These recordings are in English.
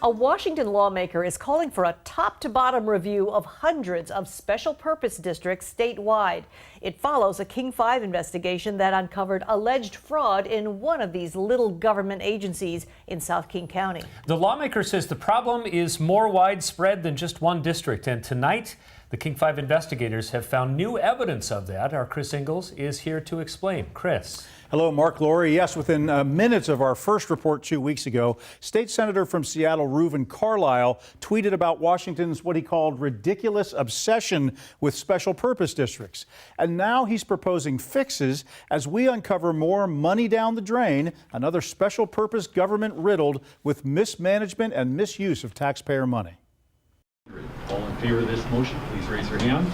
A Washington lawmaker is calling for a top-to-bottom review of hundreds of special purpose districts statewide. It follows a King 5 investigation that uncovered alleged fraud in one of these little government agencies in South King County. The lawmaker says the problem is more widespread than just one district, and tonight the King 5 investigators have found new evidence of that. Our Chris Ingalls is here to explain. Chris. Hello, Mark, Lori. Yes, within minutes of our first report 2 weeks ago, State Senator from Seattle, Reuven Carlisle, tweeted about Washington's what he called ridiculous obsession with special purpose districts. And now he's proposing fixes as we uncover more money down the drain, another special purpose government riddled with mismanagement and misuse of taxpayer money. All in favor of this motion, please raise your hand.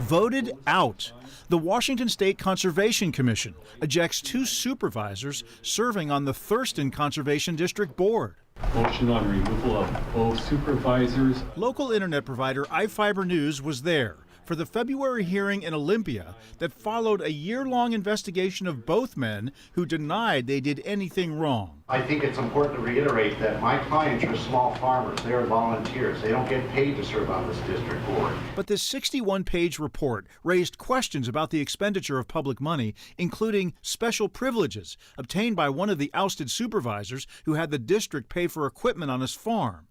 Voted out. The Washington State Conservation Commission ejects 2 supervisors serving on the Thurston Conservation District Board. Motion on removal of both supervisors. Local internet provider iFiber News was there for the February hearing in Olympia that followed a year-long investigation of both men who denied they did anything wrong. I think it's important to reiterate that my clients are small farmers. They are volunteers. They don't get paid to serve on this district board. But this 61-page report raised questions about the expenditure of public money, including special privileges obtained by one of the ousted supervisors who had the district pay for equipment on his farm.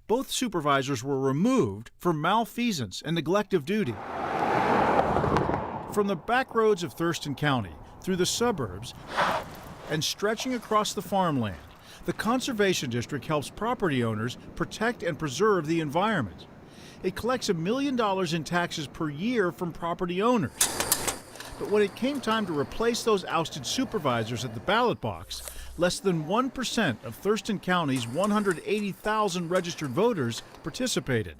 Both supervisors were removed for malfeasance and neglect of duty. From the back roads of Thurston County, through the suburbs, and stretching across the farmland, the Conservation District helps property owners protect and preserve the environment. It collects $1 million in taxes per year from property owners. But when it came time to replace those ousted supervisors at the ballot box, less than 1% of Thurston County's 180,000 registered voters participated.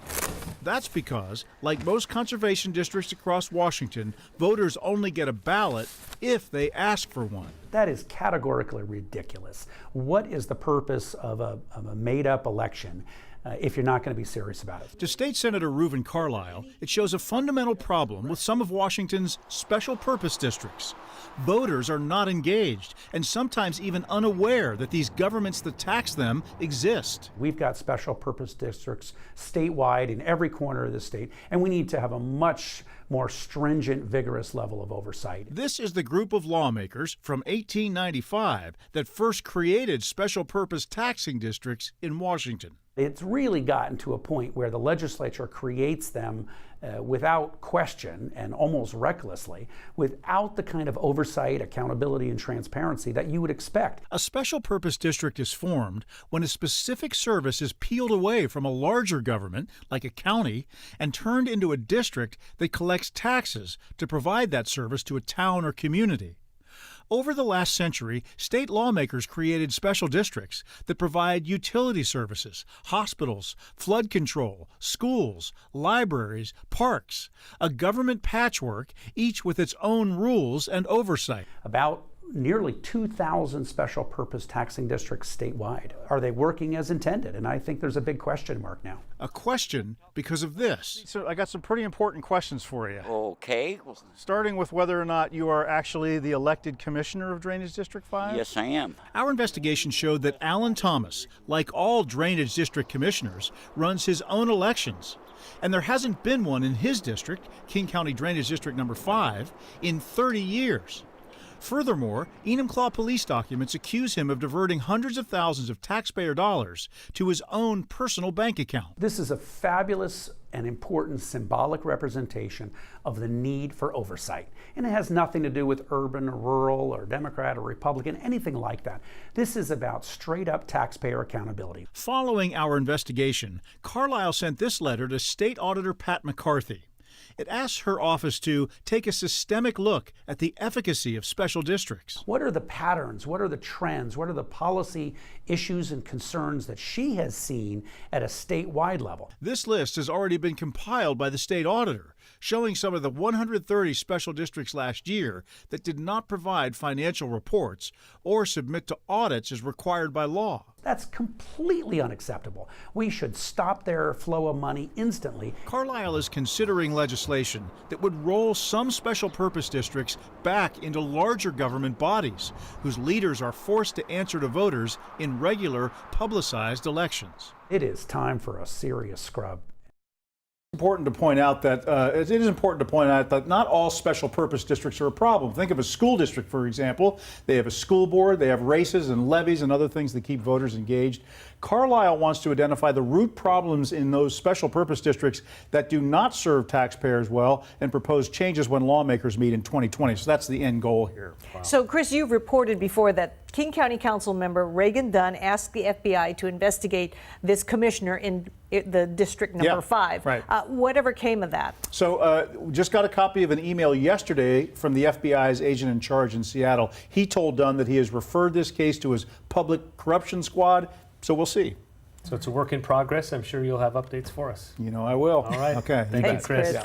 That's because, like most conservation districts across Washington, voters only get a ballot if they ask for one. That is categorically ridiculous. What is the purpose of a made-up election if you're not going to be serious about it? To State Senator Reuven Carlisle, it shows a fundamental problem with some of Washington's special purpose districts. Voters are not engaged and sometimes even unaware that these governments that tax them exist. We've got special purpose districts statewide in every corner of the state, and we need to have a much more stringent, vigorous level of oversight. This is the group of lawmakers from 1895 that first created special purpose taxing districts in Washington. It's really gotten to a point where the legislature creates them without question and almost recklessly, without the kind of oversight, accountability, and transparency that you would expect. A special purpose district is formed when a specific service is peeled away from a larger government, like a county, and turned into a district that collects taxes to provide that service to a town or community. Over the last century, state lawmakers created special districts that provide utility services, hospitals, flood control, schools, libraries, parks, a government patchwork, each with its own rules and oversight. About nearly 2,000 special purpose taxing districts statewide. Are they working as intended? And I think there's a big question mark now. A question because of this. So I got some pretty important questions for you. Okay. Starting with whether or not you are actually the elected commissioner of Drainage District 5? Yes, I am. Our investigation showed that Alan Thomas, like all Drainage District commissioners, runs his own elections. And there hasn't been one in his district, King County Drainage District number 5, in 30 years. Furthermore, Enumclaw police documents accuse him of diverting hundreds of thousands of taxpayer dollars to his own personal bank account. This is a fabulous and important symbolic representation of the need for oversight. And it has nothing to do with urban or rural or Democrat or Republican, anything like that. This is about straight up taxpayer accountability. Following our investigation, Carlisle sent this letter to State Auditor Pat McCarthy. It asks her office to take a systemic look at the efficacy of special districts. What are the patterns? What are the trends? What are the policy issues and concerns that she has seen at a statewide level? This list has already been compiled by the state auditor, showing some of the 130 special districts last year that did not provide financial reports or submit to audits as required by law. That's completely unacceptable. We should stop their flow of money instantly. Carlisle is considering legislation that would roll some special purpose districts back into larger government bodies, whose leaders are forced to answer to voters in regular, publicized elections. It is time for a serious scrub. Important to point out that it is important to point out that not all special purpose districts are a problem. Think of a school district, for example. They have a school board, they have races and levies and other things that keep voters engaged. Carlisle wants to identify the root problems in those special purpose districts that do not serve taxpayers well and propose changes when lawmakers meet in 2020. So that's the end goal here. Wow. So, Chris, you've reported before that King County Council member Reagan Dunn asked the FBI to investigate this commissioner in the district number 5. Right. Whatever came of that? So just got a copy of an email yesterday from the FBI's agent in charge in Seattle. He told Dunn that he has referred this case to his public corruption squad. So we'll see. So it's a work in progress. I'm sure you'll have updates for us. You know I will. All right. Okay. Thank you, Chris. Yeah.